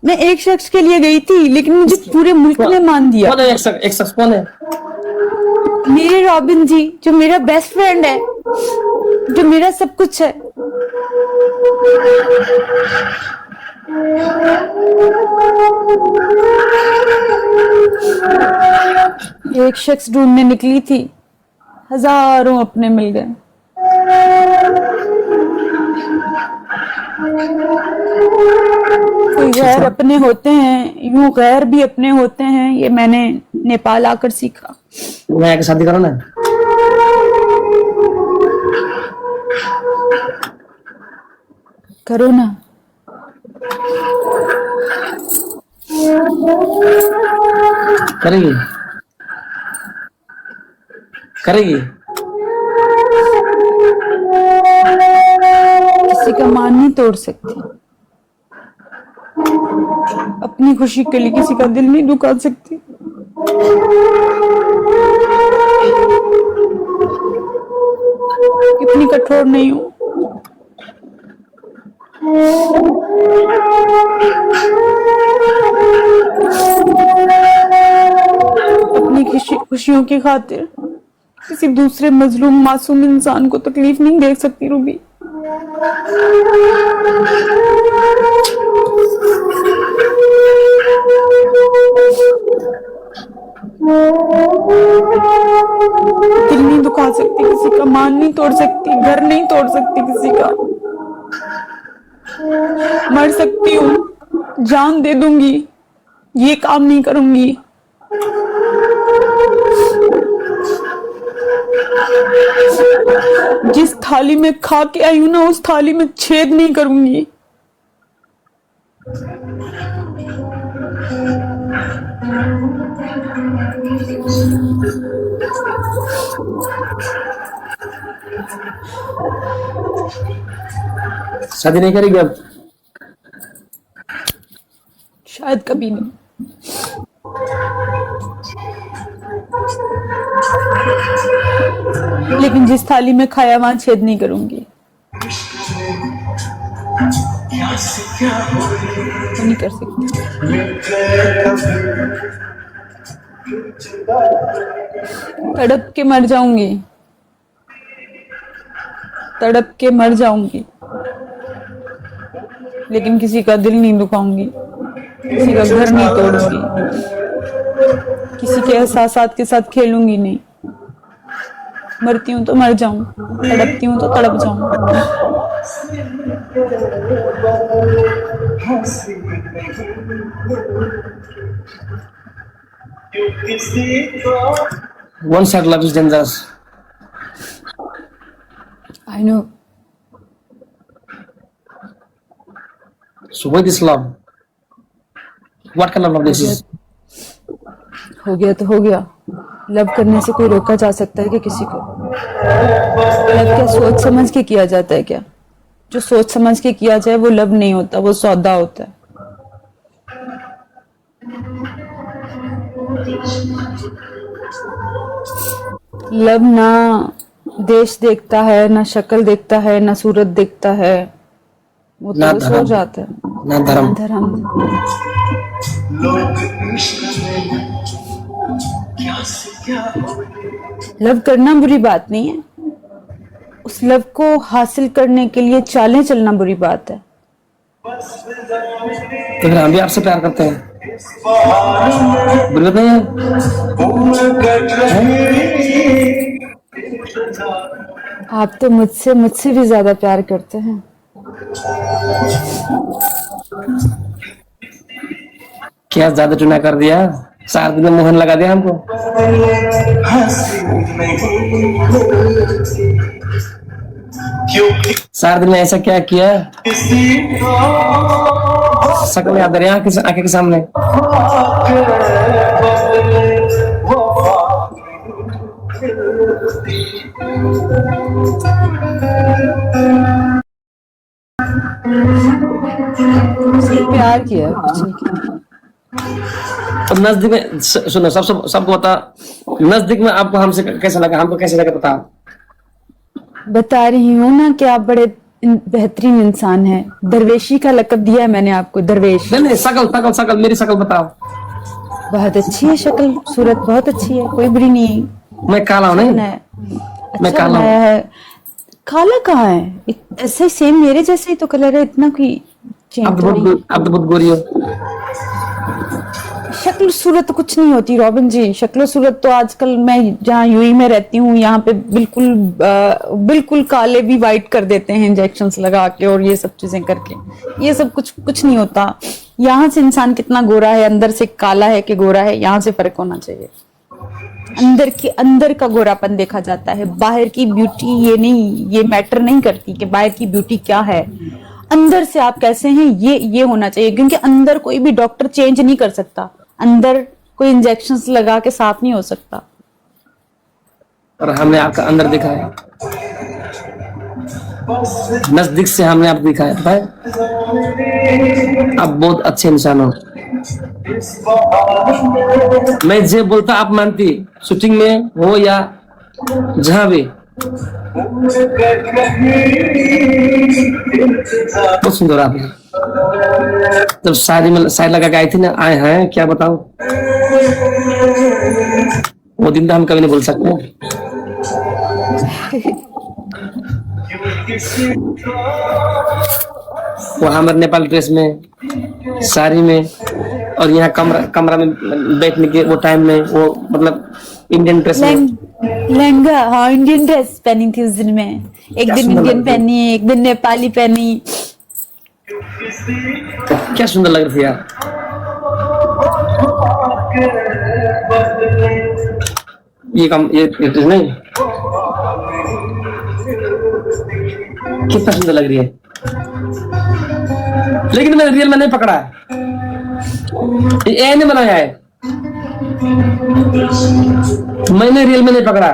मैं एक शख्स के लिए गई थी, लेकिन मुझे पूरे मुल्क ने मान दिया। कौन है एक शख्स कौन है? मेरे रॉबिन जी, जो मेरा बेस्ट फ्रेंड है, जो मेरा सब कुछ है। एक शख्स ढूंढने निकली थी, हजारों अपने मिल गए। कोई गैर अपने होते हैं, यूं गैर भी अपने होते हैं। ये मैंने नेपाल आकर सीखा। मैं आके शादी करो ना। करो ना। करेगी करेगी। किसी का मान नहीं तोड़ सकती, अपनी खुशी के लिए किसी का दिल नहीं दुखा सकती। इतनी कठोर नहीं हूं। अपनी खुशियों की खातिर किसी दूसरे मजलूम मासूम इंसान को तकलीफ नहीं दे सकती रूबी। दिल नहीं दुखा सकती किसी का, मान नहीं तोड़ सकती, घर नहीं तोड़ सकती किसी का। मर सकती हूँ, जान दे दूंगी, ये काम नहीं करूंगी। जिस थाली में खा के आई हूं ना, उस थाली में छेद नहीं करूंगी। शादी नहीं करेगी अब? शायद कभी नहीं। लेकिन जिस थाली में खाया वहां छेद नहीं करूंगी। तो नहीं कर सकती। तड़प के मर जाऊंगी, तड़प के मर जाऊंगी, लेकिन किसी का दिल नहीं दुखाऊंगी, किसी का घर नहीं तोड़ूंगी, किसी के एहसासात के साथ खेलूंगी नहीं। मरती हूं तो मर जाऊं, तड़पती हूं तो तड़प जाऊं। One side love is dangerous. I know. So what is love? What kind of love this is? हो गया तो हो गया। लव करने से कोई रोका जा सकता है क्या किसी को? लव क्या सोच समझ के किया जाता है क्या? जो सोच समझ के किया जाए वो लव नहीं होता, वो सौदा होता है। लव ना देश देखता है, ना शक्ल देखता है, ना सूरत देखता है। वो तो बस हो जाता है। ना धर्म। लव करना बुरी बात नहीं है, उस लव को हासिल करने के लिए चालें चलना बुरी बात है। तो फिर हम भी आपसे प्यार करते हैं, बुरी बात नहीं है? आप तो मुझसे भी ज्यादा प्यार करते हैं। क्या ज्यादा चुना कर दिया? 4 दिन में मोहन लगा दिया हमको। चार दिन में ऐसा क्या किया? शकल याद रही आंखें के सामने। प्यार किया, कुछ नहीं किया। तो नजदीक में सुनो, सबको बता, नजदीक में आपको हमसे कैसा लगा, हमको कैसा लगा बता। बता रही हूँ ना कि आप बड़े बेहतरीन इंसान है। दरवेशी का लक़ब दिया है मैंने आपको, दरवेश। नहीं नहीं, शकल शकल शकल, मेरी शकल बताओ। बहुत अच्छी है शक्ल, सूरत बहुत अच्छी है, कोई बुरी नहीं है। मैं काला हूँ नहीं, बनाया मैं अच्छा काला बनाया हूँ। है। काला कहाँ है? ऐसे सेम मेरे जैसे ही तो कलर है, इतना कोई चेंज आप तो तो नहीं। आप तो बहुत गोरी हो। शक्ल सूरत कुछ नहीं होती रॉबिन जी, शक्ल सूरत तो आजकल मैं जहाँ यूएई में रहती हूँ यहाँ पे बिल्कुल काले भी वाइट कर देते हैं इंजेक्शंस लगा के और ये सब चीजें करके। ये सब कुछ नहीं होता। यहाँ से इंसान कितना गोरा है, अंदर से काला है कि गोरा है, यहाँ से फर्क होना चाहिए। अंदर का गोरापन देखा जाता है, बाहर की ब्यूटी ये नहीं, ये मैटर नहीं करती कि बाहर की ब्यूटी क्या है। अंदर से आप कैसे हैं ये होना चाहिए, क्योंकि अंदर कोई भी डॉक्टर चेंज नहीं कर सकता। अंदर कोई इंजेक्शंस लगा के साफ नहीं हो सकता। और हमने आपका अंदर देखा है, नजदीक से हमने आपको दिखा है, पता है? आप बहुत अच्छे इंसान हो। मैं जो बोलता आप मानती, शूटिंग में हो या जहां भी। बहुत सुंदर आप हैं। जब शायरी लगा के आई थी ना, आए हैं क्या बताऊं, वो दिन तो हम कभी नहीं भूल सकते। वहां हमारे नेपाल ड्रेस में, साड़ी में, और यहाँ कमरा में बैठने के वो टाइम में वो मतलब इंडियन ड्रेस में। लहंगा, हाँ इंडियन ड्रेस पहनी थी उस दिन में। एक क्या दिन सुंदर इंडियन लग रही पहनी, एक दिन नेपाली पहनी। क्या सुंदर लग रही थी यार। ये ड्रेस नहीं, कितना सुंदर लग रही है। लेकिन मैंने रियल में नहीं पकड़ा है, ये नहीं बनाया है, मैंने रियल में नहीं पकड़ा।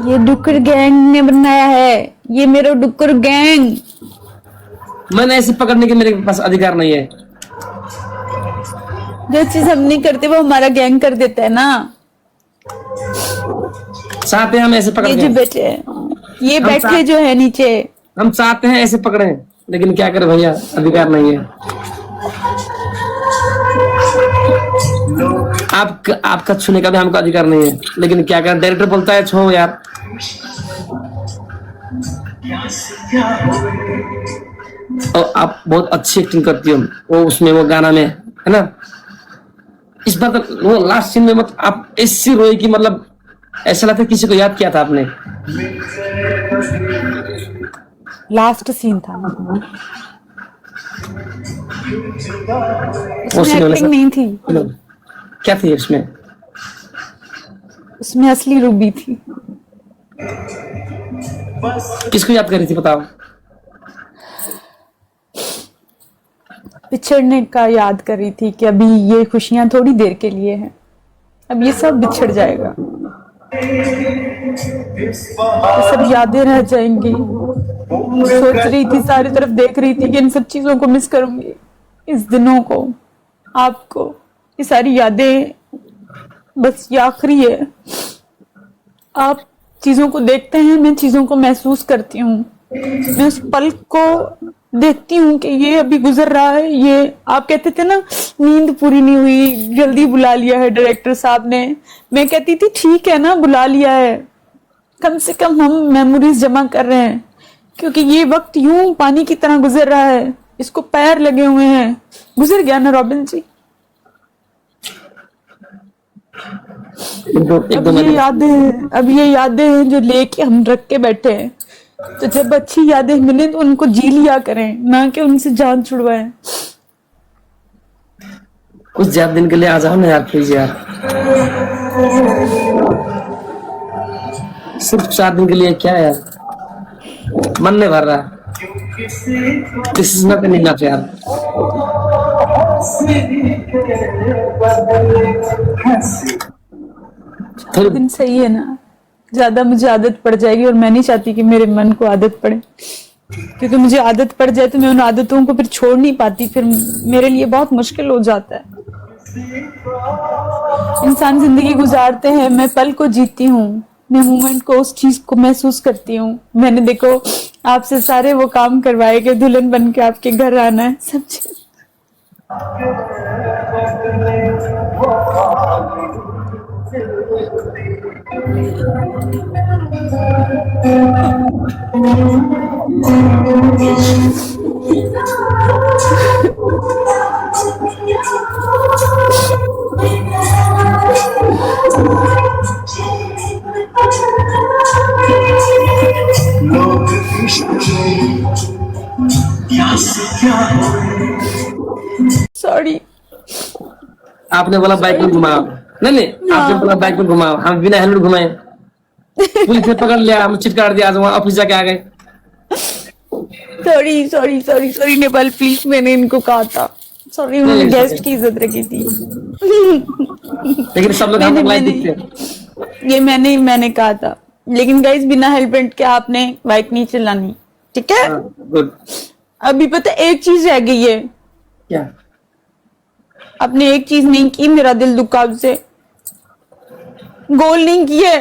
ये डुक्कर गैंग ने बनाया है, ये मेरा डुक्कर गैंग। मैंने ऐसे पकड़ने के मेरे पास अधिकार नहीं है। जो चीज हम नहीं करते वो हमारा गैंग कर देता है ना। चाहते हैं हम ऐसे पकड़ ये जो बैठे ये हम बैठे जो है नीचे, हम चाहते हैं ऐसे पकड़े, लेकिन क्या करें भैया, अधिकार नहीं है। आपका छूने का भी हमको अधिकार नहीं है, लेकिन क्या करें, डायरेक्टर बोलता है छो यार। और आप बहुत अच्छी एक्टिंग करती हो, वो उसमें वो गाना में है ना। इस बार तो वो लास्ट सीन में मतलब आप ऐसी रोई कि मतलब ऐसा लगता है किसी को याद किया था आपने। लास्ट सीन था वो उसमें सीन वाला एक्टिंग नहीं थी, क्या थी उसमें? उसमें असली रूबी थी। किसको याद कर रही थी बताओ? बिछड़ने का याद कर रही थी कि अभी ये खुशियां थोड़ी देर के लिए हैं, अब ये सब बिछड़ जाएगा, ये सब यादें रह जाएंगी। सोच रही थी, सारी तरफ देख रही थी कि इन सब चीजों को मिस करूंगी, इस दिनों को, आपको, ये सारी यादें बस ये आखिरी है। आप चीजों को देखते हैं, मैं चीजों को महसूस करती हूँ, मैं उस पल को देखती हूँ कि ये अभी गुजर रहा है। ये आप कहते थे ना नींद पूरी नहीं हुई, जल्दी बुला लिया है डायरेक्टर साहब ने, मैं कहती थी ठीक है ना, बुला लिया है, कम से कम हम मेमोरीज जमा कर रहे हैं, क्योंकि ये वक्त यूं पानी की तरह गुजर रहा है, इसको पैर लगे हुए हैं, गुजर गया ना रॉबिन जी। अब ये यादें हैं जो लेके हम रख के बैठे हैं, तो जब अच्छी यादें मिले तो उनको जी लिया करें, ना कि उनसे जान छुड़वाएं। कुछ ज्यादा दिन के लिए आ जाओ ना यार, प्लीज यार, सिर्फ 4 दिन के लिए, क्या यार, मन नहीं भर रहा। दिस इज नॉट इनफ यार। दिन सही है ना, ज्यादा मुझे आदत पड़ जाएगी, और मैं नहीं चाहती कि मेरे मन को आदत पड़े, क्योंकि मुझे आदत पड़ जाए तो मैं उन आदतों को फिर छोड़ नहीं पाती, फिर मेरे लिए बहुत मुश्किल हो जाता है। इंसान जिंदगी गुजारते हैं, मैं पल को जीती हूँ, मैं मोमेंट को, उस चीज को महसूस करती हूँ। मैंने देखो आपसे सारे वो काम करवाए कि दुल्हन बन के आपके घर आना है, सब चीज। सॉरी। आपने बोला बाइक में घुमाओ, नहीं आपने बोला बाइक में घुमाओ, हम बिना हेलमेट घुमाए, पुलिस ने पकड़ लिया, हम चिटकार दिया, आज वहाँ ऑफिस जाके आ गए। Sorry sorry sorry sorry Nepal please, मैंने इनको कहा था। सॉरी, उन्होंने नहीं, गेस्ट की इज्जत रखी थी। लेकिन सब लोग हमको लाइक दिखते हैं। ये मैंने कहा था, लेकिन गाइस बिना हेलमेट के आपने बाइक नहीं चलानी, ठीक है? गुड। अभी पता एक चीज रह गई है, क्या? आपने एक चीज नहीं की, मेरा दिल दुखा आपसे, गोल नहीं किए।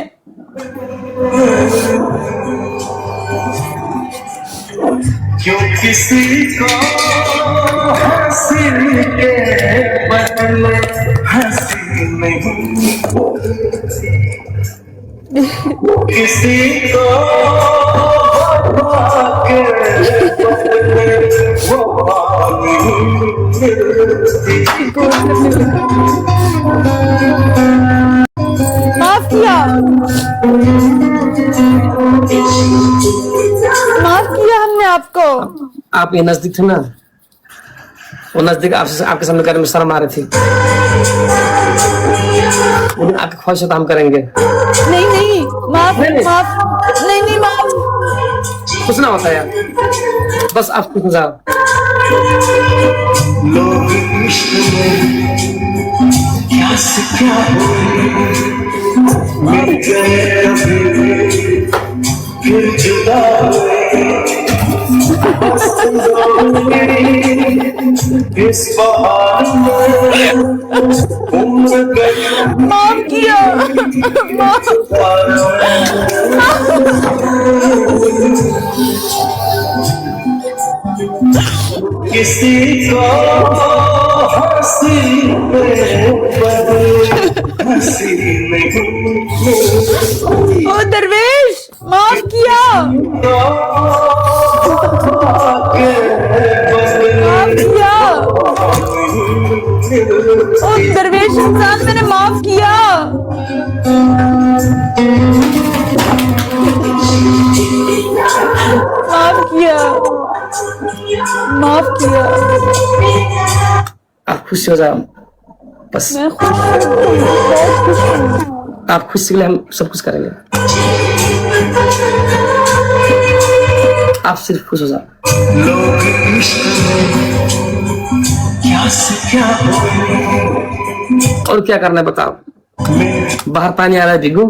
क्यों किसी को हंसी के बदले हंसी नहीं, किसी को वफा के बदले वफा नहीं मिलती। माफ किया, माफ किया हमने आपको। आप ये नजदीक थे ना, वो नजदीक आपके सामने करने में शर्म आ रही थी, लेकिन आपकी ख्वाहिश है तो हम करेंगे। नहीं नहीं, माफ नहीं, नहीं। माफ नहीं नहीं माफ। कुछ ना होता यार, बस आप खुश हो जाओ। लोग इश्क में क्या से क्या हुए, मिल गए अभी फिर जुदा हुए, मस्त इस बहार में उम्र गई। माफ किया, माफ। किसी को हंसी में बदले हंसी नहीं, ओ दरवेश, माफ किया, माफ किया। ओ दरवेश इंसान, मैंने माफ किया। माफ किया, माफ किया। आप खुश हो जाओ बस, मैं खुश हूँ, बहुत खुश हूँ। आप खुश के लिए हम सब कुछ करेंगे, आप सिर्फ खुश हो जाओ। लोग इश्क में क्या से क्या हुए, और क्या करना है बताओ? बाहर पानी आ रहा है, भीगो।